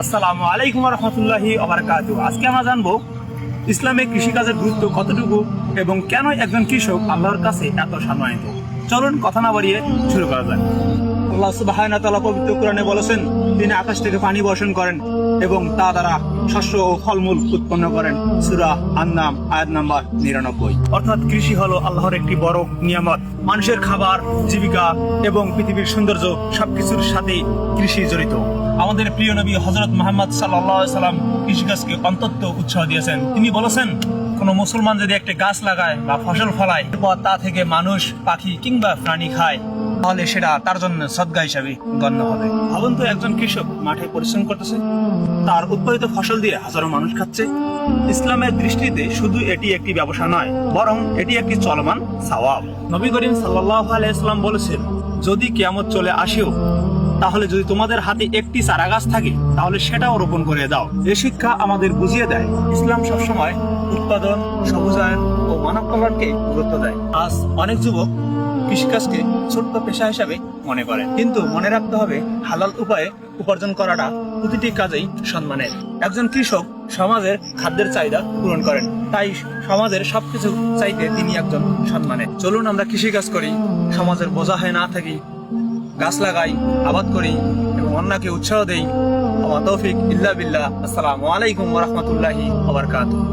আসসালামু আলাইকুম রহমতুল্লাহি ওবারাকাতুহু। আজকে আমরা জানবো ইসলামে কৃষিকাজের গুরুত্ব কতটুকু এবং কেন একজন কৃষক আল্লাহর কাছে এত সম্মানিত। চলুন কথা না বাড়িয়ে শুরু করা যাক। আল্লাহ সুবহানাহু ওয়া তাআলা পবিত্র কোরআনে বলেছেন, তিনি আকাশ থেকে পানি বর্ষণ করেন এবং তা দ্বারা শস্য ও ফলমূল উৎপন্ন করেন। সূরা আন-নাম আয়াত নাম্বার 99। অর্থাৎ কৃষি হলো আল্লাহর একটি বড় নিয়ামত। মানুষের খাবার, জীবিকা এবং পৃথিবীর সৌন্দর্য সবকিছুর সাথে কৃষি জড়িত। আমাদের প্রিয় নবী হযরত মুহাম্মদ সাল্লাল্লাহু আলাইহি সাল্লাম কৃষিকাজকে অত্যন্ত উৎসাহ দিয়েছেন। তিনি বলেছেন, কোনো মুসলমান যদি একটা গাছ লাগায় বা ফসল ফলায়, এরপর তা থেকে মানুষ, পাখি কিংবা প্রাণী খায়, তাহলে সেটা তার জন্য সদকা হিসাবে গণ্য হবে। ভাবুন তো, একজন কৃষক মাঠে পরিশ্রম করতেছে, তার উৎপাদিত ফসল দিয়ে হাজারো মানুষ খাচ্ছে। ইসলামের দৃষ্টিতে শুধু এটি একটি ব্যবসা নয়, বরং এটি একটি চলমান সওয়াব। নবী করিম সাল্লাল্লাহু আলাইহি ওয়াসাল্লাম বলেছেন, যদি কিয়ামত চলে আসেও, তাহলে যদি তোমাদের হাতে একটি চারা গাছ থাকে, তাহলে সেটাও রোপণ করে দাও। এই শিক্ষা আমাদের বুঝিয়ে দেয়, ইসলাম সবসময় উৎপাদন, সবুজায়ন ও মানব কল্যাণকে গুরুত্ব দেয়। আজ অনেক যুবক কৃষিকাজকে ছোট্ট পেশা হিসাবে মনে করে, কিন্তু মনে রাখতে হবে, হালাল উপায়ে উপার্জন করাটা প্রতিটি কাজেই সম্মানের। একজন কৃষক সমাজের খাদ্যের চাহিদা পূরণ করেন, তাই সমাজের সবকিছু চাইতে তিনি একজন সম্মানের। চলুন আমরা কৃষিকাজ করি, সমাজের বোঝা হয়ে না থাকি, গাছ লাগাই, আবাদ করি এবং অন্যকে উৎসাহ দেই। ওয়া তৌফিক ইল্লা বিল্লাহ। আসসালামু আলাইকুম ওয়া রাহমাতুল্লাহি ওয়া বারাকাতুহু।